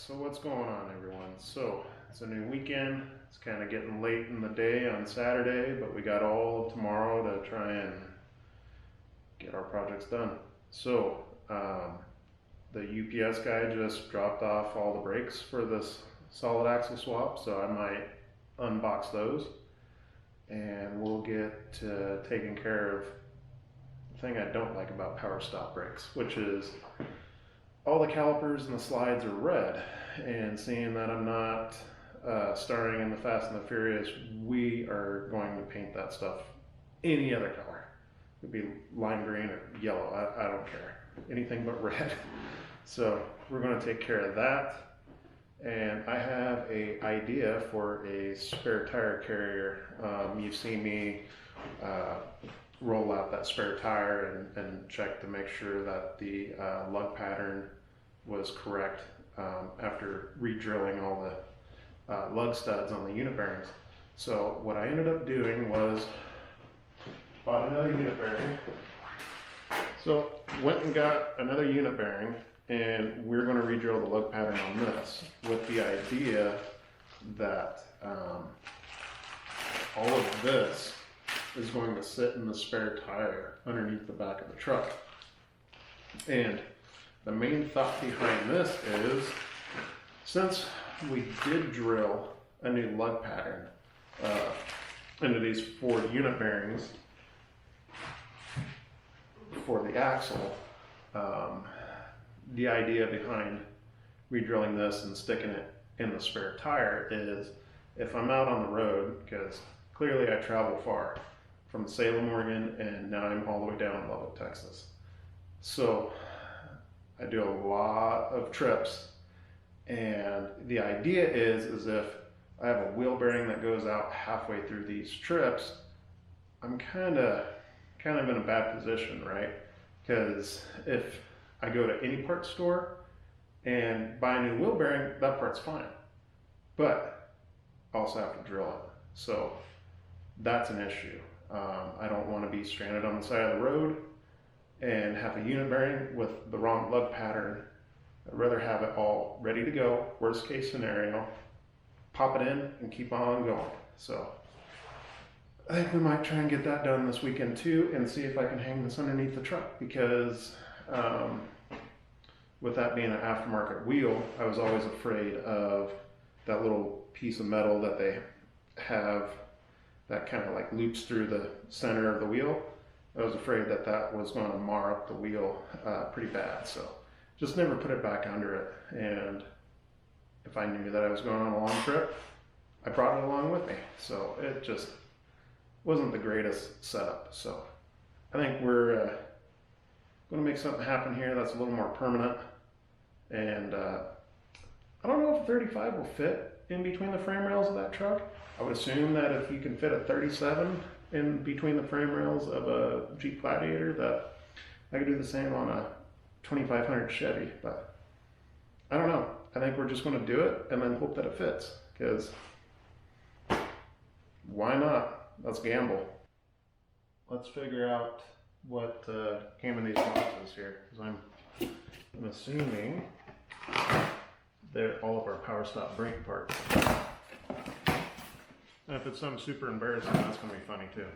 So what's going on, everyone? So it's a new weekend. It's kind of getting late in the day on Saturday, but we got all of tomorrow to try and get our projects done. So the UPS guy just dropped off all the brakes for this solid axle swap, so I might unbox those and we'll get taking care of the thing I don't like about power stop brakes, which is all the calipers and the slides are red, and seeing that I'm not starring in the Fast and the Furious, we are going to paint that stuff any other color. It could be lime green or yellow, I don't care. Anything but red. So we're going to take care of that. And I have an idea for a spare tire carrier. You've seen me roll out that spare tire and check to make sure that the lug pattern was correct after re-drilling all the lug studs on the unit bearings. So what I ended up doing was bought another unit bearing. So went and got another unit bearing, and we're going to re-drill the lug pattern on this with the idea that all of this is going to sit in the spare tire underneath the back of the truck. And the main thought behind this is, since we did drill a new lug pattern into these 4 unit bearings for the axle, the idea behind re-drilling this and sticking it in the spare tire is, if I'm out on the road, because clearly I travel far from Salem, Oregon, and now I'm all the way down in Lubbock, Texas. So I do a lot of trips, and the idea is if I have a wheel bearing that goes out halfway through these trips, I'm kind of in a bad position, right? Because if I go to any parts store and buy a new wheel bearing, that part's fine, but I also have to drill it. So that's an issue. I don't want to be stranded on the side of the road and have a unit bearing with the wrong lug pattern. I'd rather have it all ready to go, worst case scenario, pop it in and keep on going. So I think we might try and get that done this weekend too, and see if I can hang this underneath the truck, because with that being an aftermarket wheel, I was always afraid of that little piece of metal that they have that kind of like loops through the center of the wheel. I was afraid that that was going to mar up the wheel pretty bad, so just never put it back under it. And if I knew that I was going on a long trip, I brought it along with me, so it just wasn't the greatest setup. So I think we're going to make something happen here that's a little more permanent. And I don't know if a 35 will fit in between the frame rails of that truck. I would assume that if you can fit a 37 in between the frame rails of a Jeep Gladiator, that I could do the same on a 2500 Chevy, but I don't know. I think we're just going to do it and then hope that it fits, because why not? Let's gamble. Let's figure out what came in these boxes here, because I'm assuming they're all of our power stop brake parts. And if it's something super embarrassing, that's going to be funny too.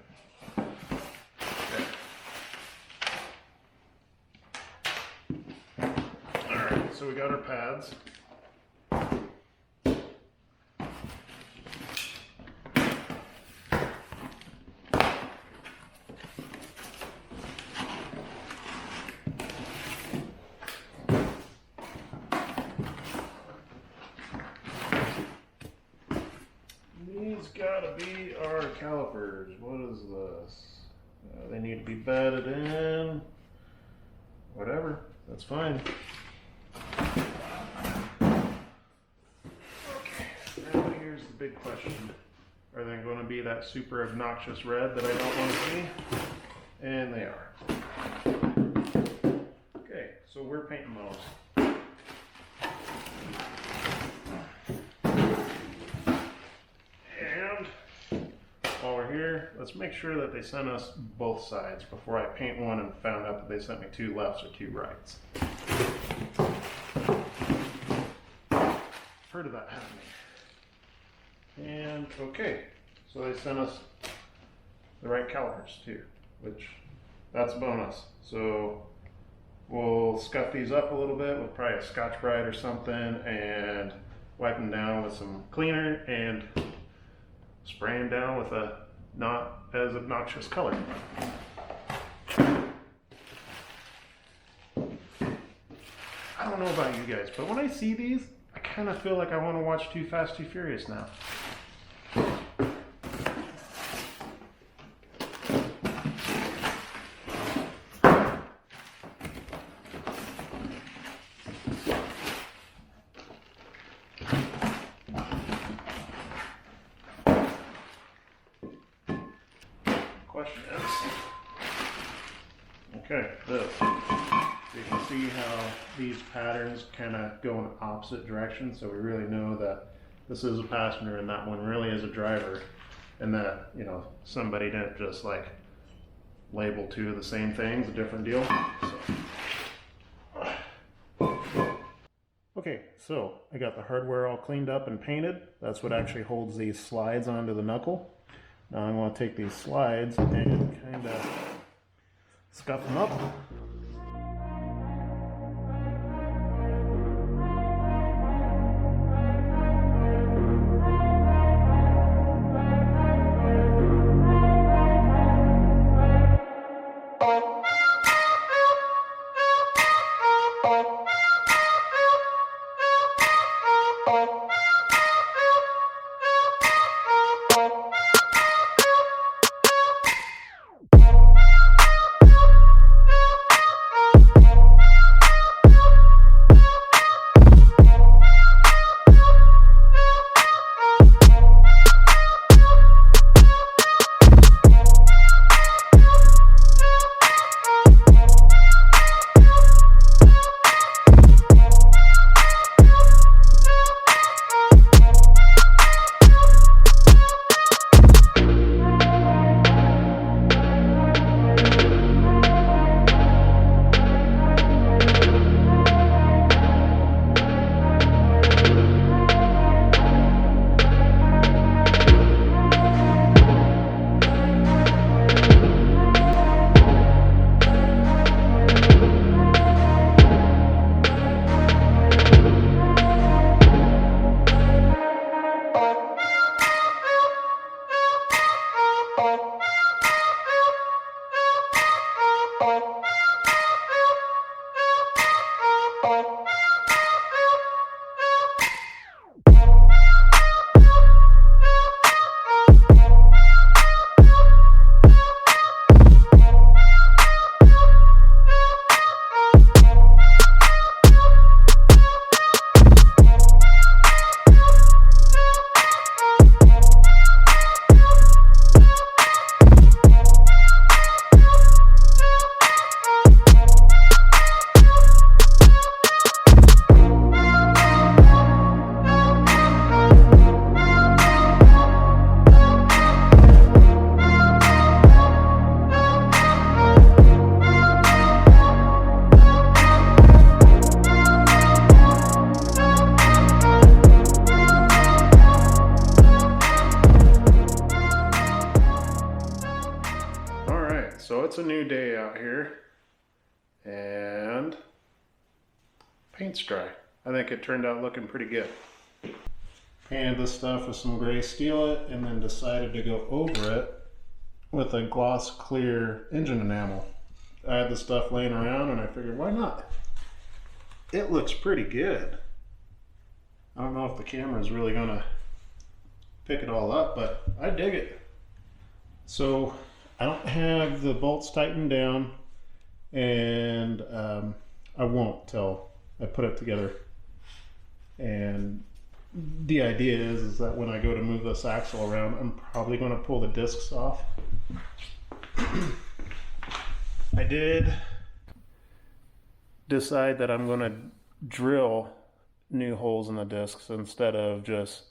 Okay. Alright, so we got our pads. These gotta be our calipers. What is this? They need to be bedded in. Whatever, that's fine. Okay, now here's the big question. Are they going to be that super obnoxious red that I don't want to see? And they are. Okay, so we're painting those. While we're here, let's make sure that they sent us both sides before I paint one and found out that they sent me 2 lefts or 2 rights. heard of that happening. And okay, so they sent us the right calipers too, which that's a bonus. So we'll scuff these up a little bit with probably a Scotch-Brite or something and wipe them down with some cleaner and spray them down with a not as obnoxious color. I don't know about you guys, but when I see these, I kind of feel like I want to watch Too Fast, Too Furious now. Question is, okay, this. You can see how these patterns kind of go in opposite directions, so we really know that this is a passenger and that one really is a driver, and that, you know, somebody didn't just like label two of the same things, a different deal. Okay, so I got the hardware all cleaned up and painted. That's what actually holds these slides onto the knuckle. Now I'm going to take these slides and kind of scuff them up. So it's a new day out here, and paint's dry. I think it turned out looking pretty good. Painted this stuff with some gray Steelite and then decided to go over it with a gloss clear engine enamel. I had the stuff laying around and I figured, why not? It looks pretty good. I don't know if the camera is really gonna pick it all up, but I dig it. So I don't have the bolts tightened down, and I won't till I put it together. And the idea is that when I go to move this axle around, I'm probably going to pull the discs off. I did decide that I'm going to drill new holes in the discs instead of just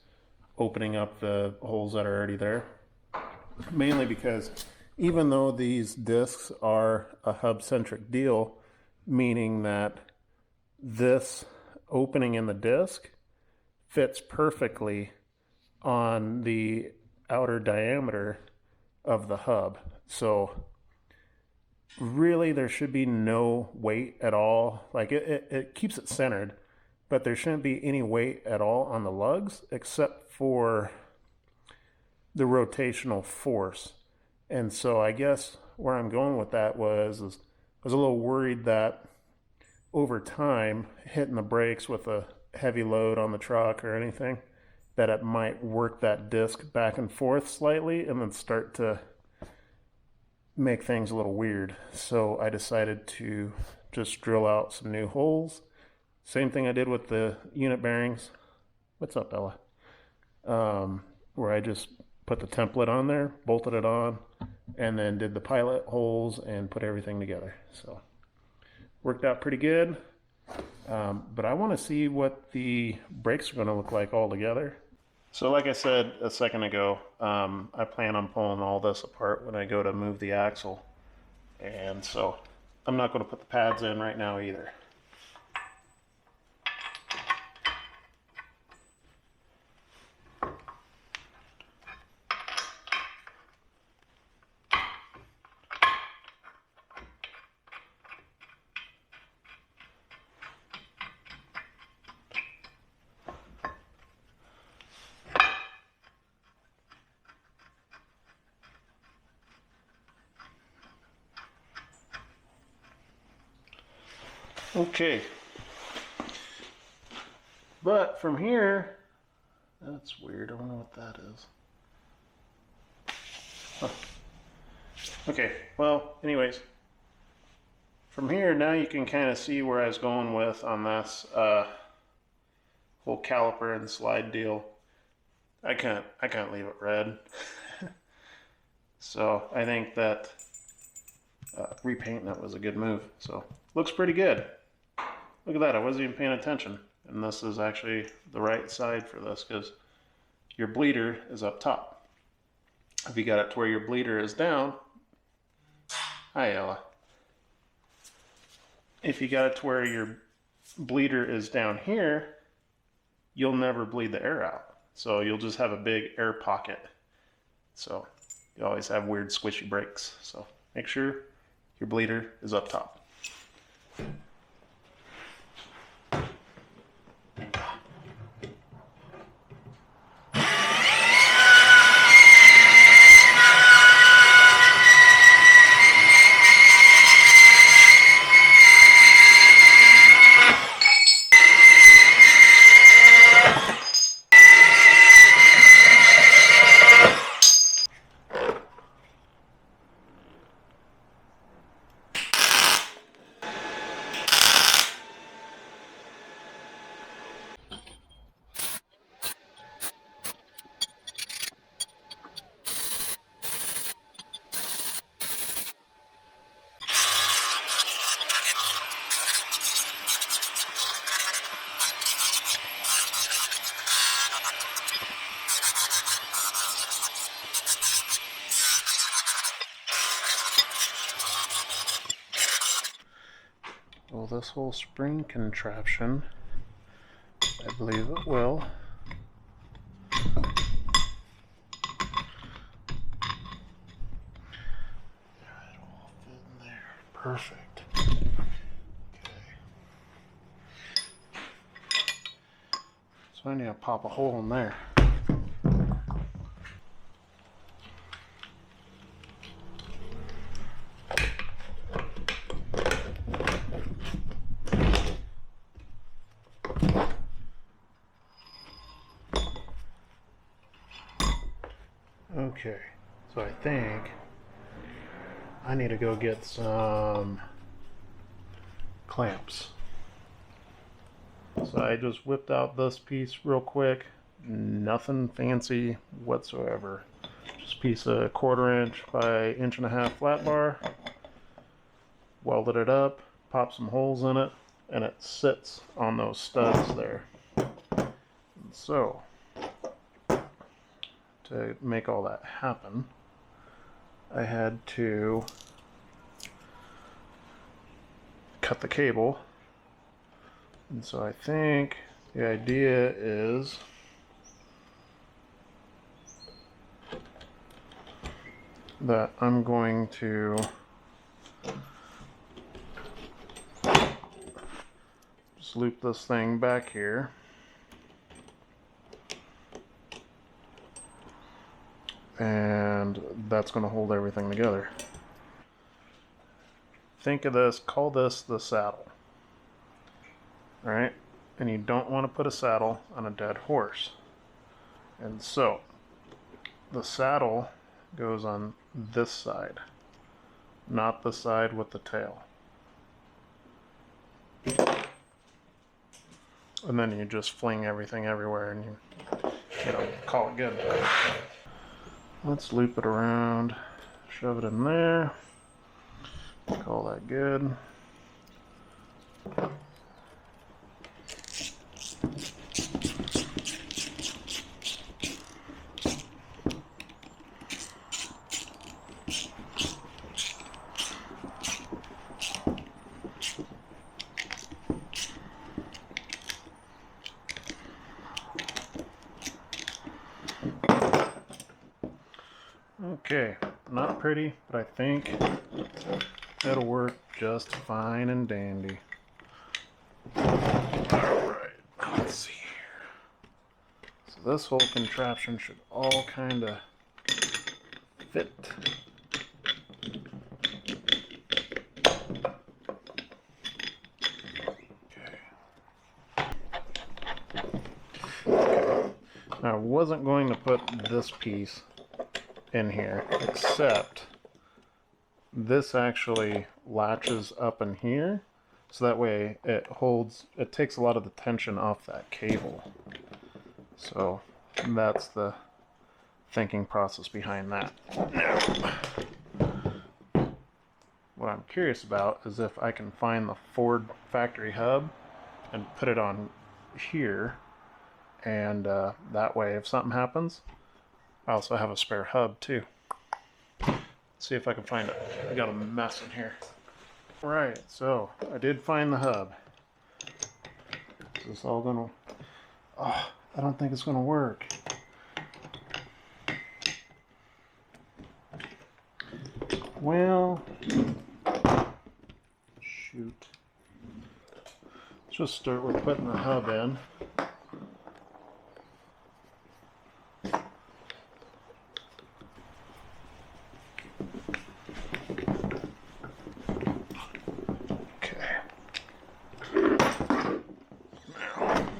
opening up the holes that are already there. Mainly because even though these discs are a hub-centric deal, meaning that this opening in the disc fits perfectly on the outer diameter of the hub. So really there should be no weight at all. Like it keeps it centered, but there shouldn't be any weight at all on the lugs except for the rotational force. And so I guess where I'm going with that was I was a little worried that over time, hitting the brakes with a heavy load on the truck or anything, that it might work that disc back and forth slightly and then start to make things a little weird. So I decided to just drill out some new holes. Same thing I did with the unit bearings. What's up, Ella? Where I just put the template on there, bolted it on, and then did the pilot holes and put everything together. So worked out pretty good. But I want to see what the brakes are going to look like all together. So like I said a second ago, I plan on pulling all this apart when I go to move the axle. And so I'm not going to put the pads in right now either. Okay, but from here, that's weird. I don't know what that is. Huh. Okay, well, anyways, from here now you can kind of see where I was going with on this whole caliper and slide deal. I can't leave it red. So I think that repainting it was a good move. So looks pretty good. Look at that, I wasn't even paying attention. And this is actually the right side for this because your bleeder is up top. If you got it to where your bleeder is down, hi Ella. If you got it to where your bleeder is down here, you'll never bleed the air out. So you'll just have a big air pocket. So you always have weird squishy brakes. So make sure your bleeder is up top. Well, this whole spring contraption, I believe it will. It will fit in there. Perfect. Okay. So I need to pop a hole in there. Okay, so I think I need to go get some clamps. So I just whipped out this piece real quick, nothing fancy whatsoever. Just a piece of 1/4 inch by 1.5 flat bar, welded it up, popped some holes in it, and it sits on those studs there. And so to make all that happen, I had to cut the cable. And so I think The idea is that I'm going to just loop this thing back here. And that's going to hold everything together. Think of this, call this the saddle. Alright? And you don't want to put a saddle on a dead horse. And so, the saddle goes on this side, not the side with the tail. And then you just fling everything everywhere and you know, call it good. Let's loop it around, shove it in there, call that good. Okay, not pretty, but I think it'll work just fine and dandy. Alright, let's see here. So this whole contraption should all kind of fit. Okay. Now I wasn't going to put this piece in here, except this actually latches up in here, so that way it takes a lot of the tension off that cable. So that's the thinking process behind that. Now, what I'm curious about is if I can find the Ford factory hub and put it on here, and that way if something happens, I also have a spare hub too. Let's see if I can find it. I got a mess in here. Alright, so I did find the hub. Is this all gonna... Oh, I don't think it's gonna work. Well... Shoot. Let's just start with putting the hub in.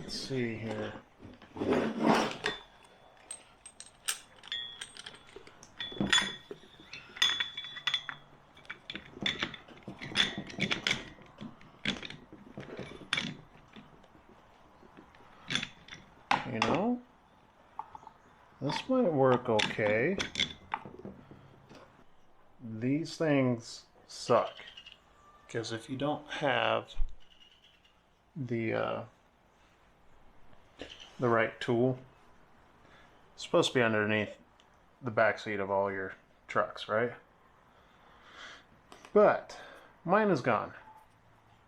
See here. You know, this might work okay. These things suck because if you don't have the right tool, it's supposed to be underneath the back seat of all your trucks, right? But mine is gone,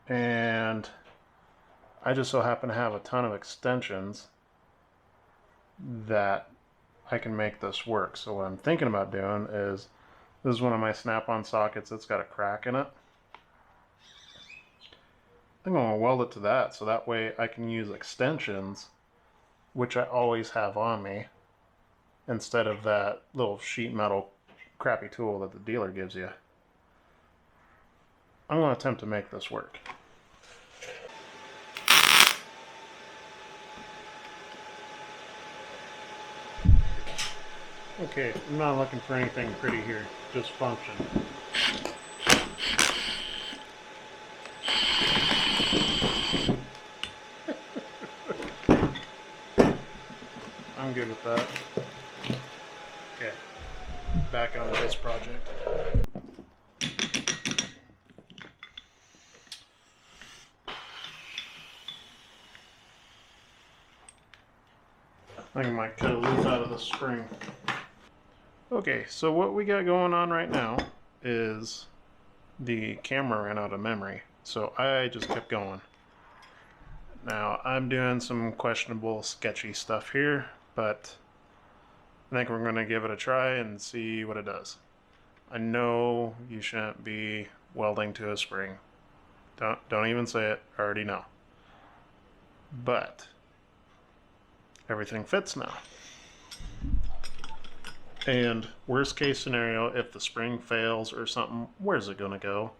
and I just so happen to have a ton of extensions that I can make this work. So what I'm thinking about doing is, this is one of my snap-on sockets that's got a crack in it. I'm going to weld it to that, so that way I can use extensions, which I always have on me, instead of that little sheet metal crappy tool that the dealer gives you. I'm going to attempt to make this work. Okay, I'm not looking for anything pretty here, just function. I'm good with that. Okay, back on this project. I think I might cut a loop out of the spring. Okay, so what we got going on right now is the camera ran out of memory, so I just kept going. Now, I'm doing some questionable, sketchy stuff here, but I think we're going to give it a try and see what it does. I know you shouldn't be welding to a spring. Don't even say it. I already know. But everything fits now. And worst case scenario, if the spring fails or something, where's it going to go?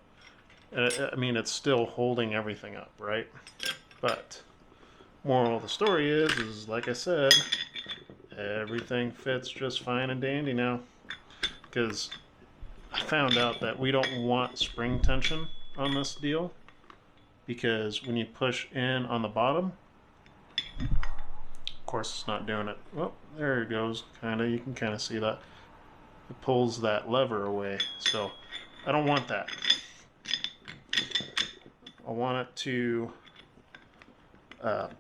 I mean, it's still holding everything up, right? But moral of the story is like I said, everything fits just fine and dandy now. Because I found out that we don't want spring tension on this deal. Because when you push in on the bottom, of course it's not doing it. Well, there it goes. Kinda, you can kind of see that. It pulls that lever away. So I don't want that. I want it to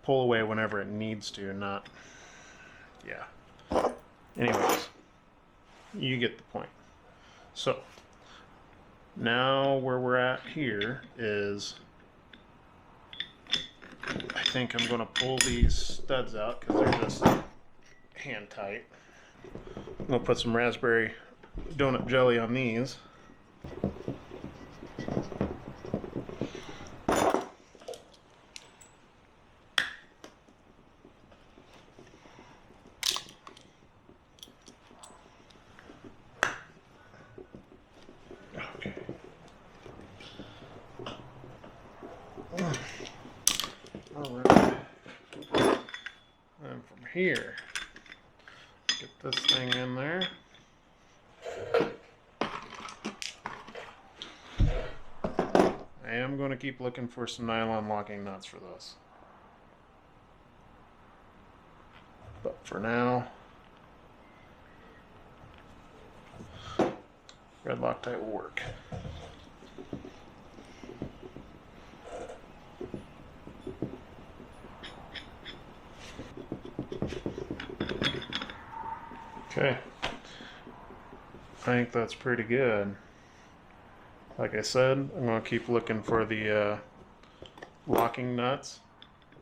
pull away whenever it needs to, not, yeah. Anyways, you get the point. So now where we're at here is, I think I'm going to pull these studs out because they're just hand tight. I'm going to put some raspberry donut jelly on these. Okay. All right. And from here, get this thing in there. I am going to keep looking for some nylon locking nuts for this. But for now, red Loctite will work. Okay, I think that's pretty good. Like I said, I'm going to keep looking for the locking nuts,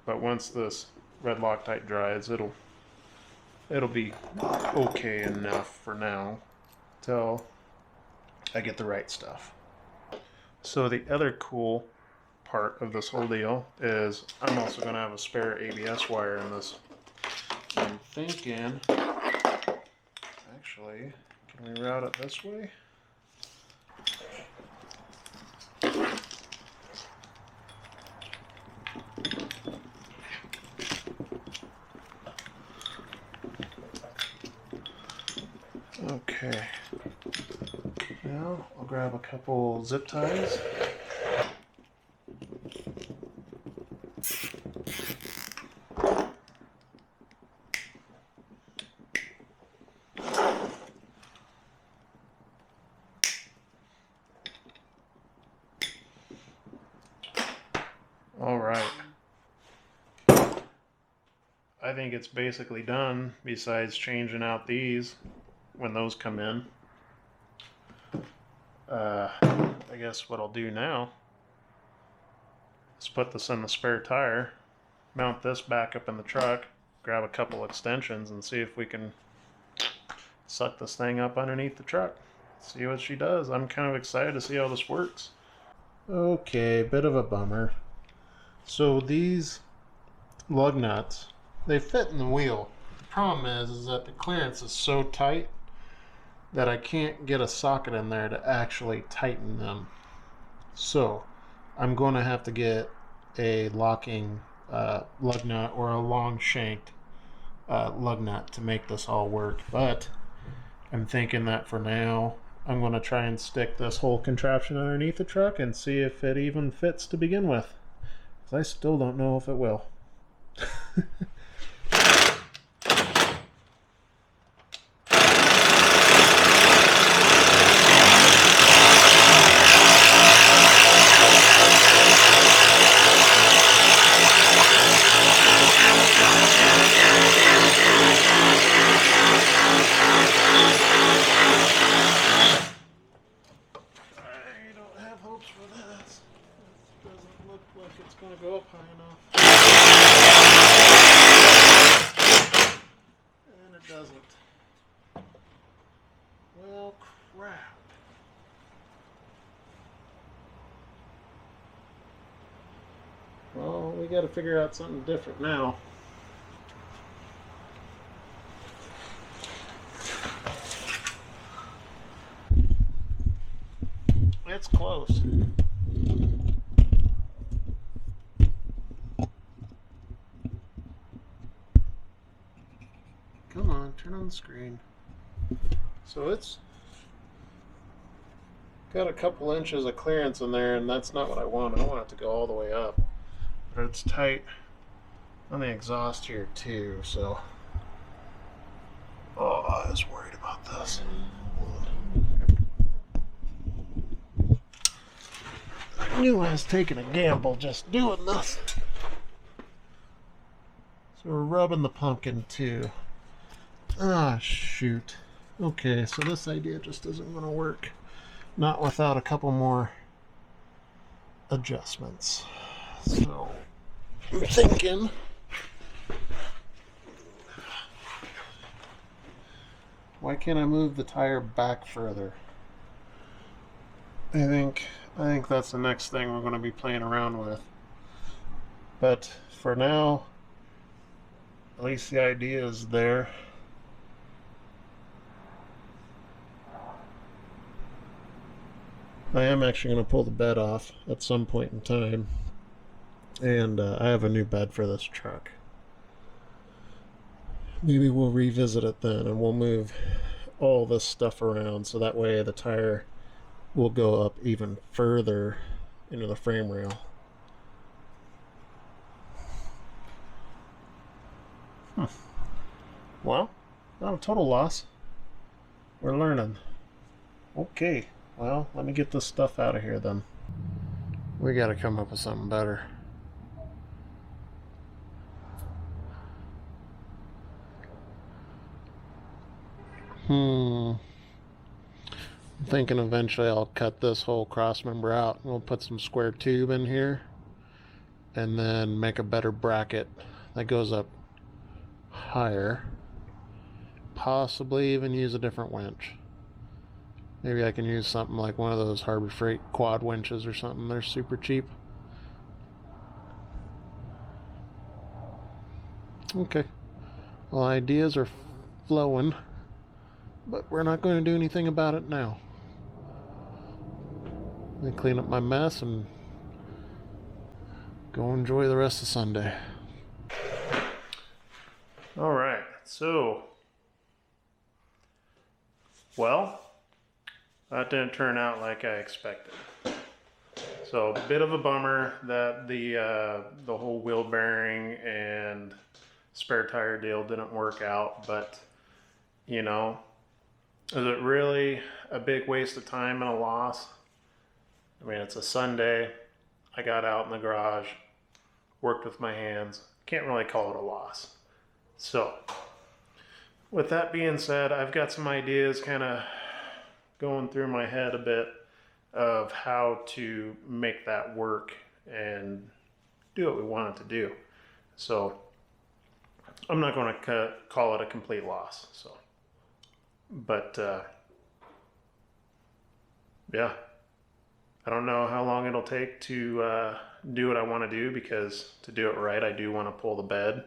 but once this red Loctite dries, it'll be okay enough for now till I get the right stuff. So the other cool part of this whole deal is I'm also going to have a spare ABS wire in this. I'm thinking, actually, can we route it this way? Okay, now I'll grab a couple zip ties. All right, I think it's basically done besides changing out these when those come in. I guess what I'll do now is put this in the spare tire, mount this back up in the truck, grab a couple extensions and see if we can suck this thing up underneath the truck. See what she does. I'm kind of excited to see how this works. Okay, bit of a bummer. So these lug nuts, they fit in the wheel. The problem is that the clearance is so tight that I can't get a socket in there to actually tighten them. So I'm going to have to get a locking lug nut or a long shanked lug nut to make this all work. But I'm thinking that for now I'm going to try and stick this whole contraption underneath the truck and see if it even fits to begin with. Because I still don't know if it will. It's going to go up high enough. figure out something different now. It's close. Come on, turn on the screen. So it's got a couple inches of clearance in there, and that's not what I want. I want it to go all the way up. But it's tight on the exhaust here too, so. Oh, I was worried about this. I knew I was taking a gamble just doing this. So we're rubbing the pumpkin too. Ah, shoot. Okay, so this idea just isn't going to work. Not without a couple more adjustments. So I'm thinking why can't I move the tire back further? I think that's the next thing we're going to be playing around with. But for now, at least the idea is there. I am actually going to pull the bed off at some point in time, and I have a new bed for this truck. Maybe we'll revisit it then, and we'll move all this stuff around so that way the tire will go up even further into the frame rail. Well, not a total loss. We're learning. Okay. Well, let me get this stuff out of here then. We gotta come up with something better. I'm thinking eventually I'll cut this whole cross member out. We'll put some square tube in here and then make a better bracket that goes up higher. Possibly even use a different winch. Maybe I can use something like one of those Harbor Freight quad winches or something. They're super cheap. Okay. Well, ideas are flowing, but we're not going to do anything about it now. Let me clean up my mess and go enjoy the rest of Sunday. All right, so, well, that didn't turn out like I expected. So a bit of a bummer that the whole wheel bearing and spare tire deal didn't work out, but you know, is it really a big waste of time and a loss? I mean, it's a Sunday. I got out in the garage, worked with my hands. Can't really call it a loss. So, with that being said, I've got some ideas kind of going through my head a bit of how to make that work and do what we want it to do. So, I'm not going to call it a complete loss. So, but yeah, I don't know how long it'll take to do what I want to do, because to do it right, I do want to pull the bed.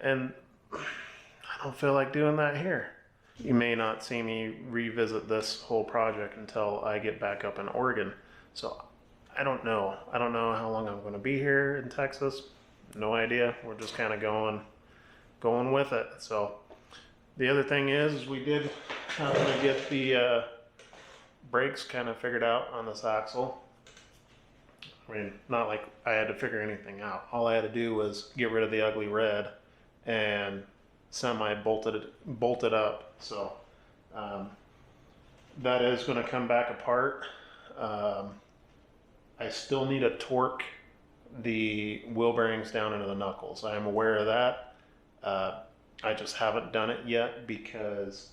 And I don't feel like doing that here. You may not see me revisit this whole project until I get back up in Oregon. So I don't know. I don't know how long I'm going to be here in Texas. No idea. We're just kind of going with it. So the other thing is we did happen to get the brakes kind of figured out on this axle. I mean, not like I had to figure anything out. All I had to do was get rid of the ugly red and bolted up. So that is going to come back apart. I still need to torque the wheel bearings down into the knuckles. I am aware of that. I just haven't done it yet because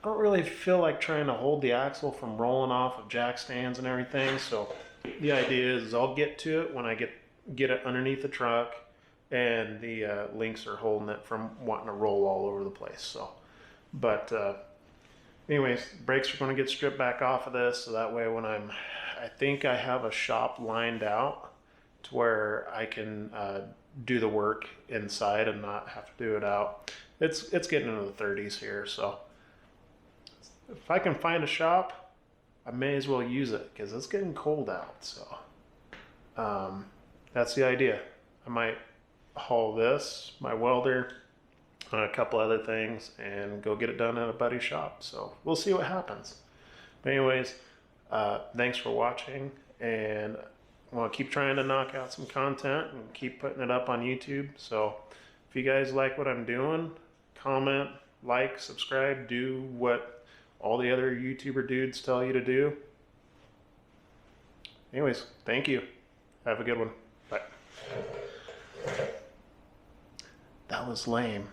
I don't really feel like trying to hold the axle from rolling off of jack stands and everything. So the idea is I'll get to it when I get it underneath the truck and the links are holding it from wanting to roll all over the place. So, but anyways, brakes are going to get stripped back off of this, so that way when I think I have a shop lined out, to where I can do the work inside and not have to do it out. It's getting into the 30s here, so if I can find a shop, I may as well use it because it's getting cold out. So that's the idea. I might haul this, my welder, a couple other things, and go get it done at a buddy's shop. So we'll see what happens. But anyways, thanks for watching, and I want to keep trying to knock out some content and keep putting it up on YouTube. So if you guys like what I'm doing, comment, like, subscribe, do what all the other YouTuber dudes tell you to do. Anyways, thank you. Have a good one. Bye. That was lame.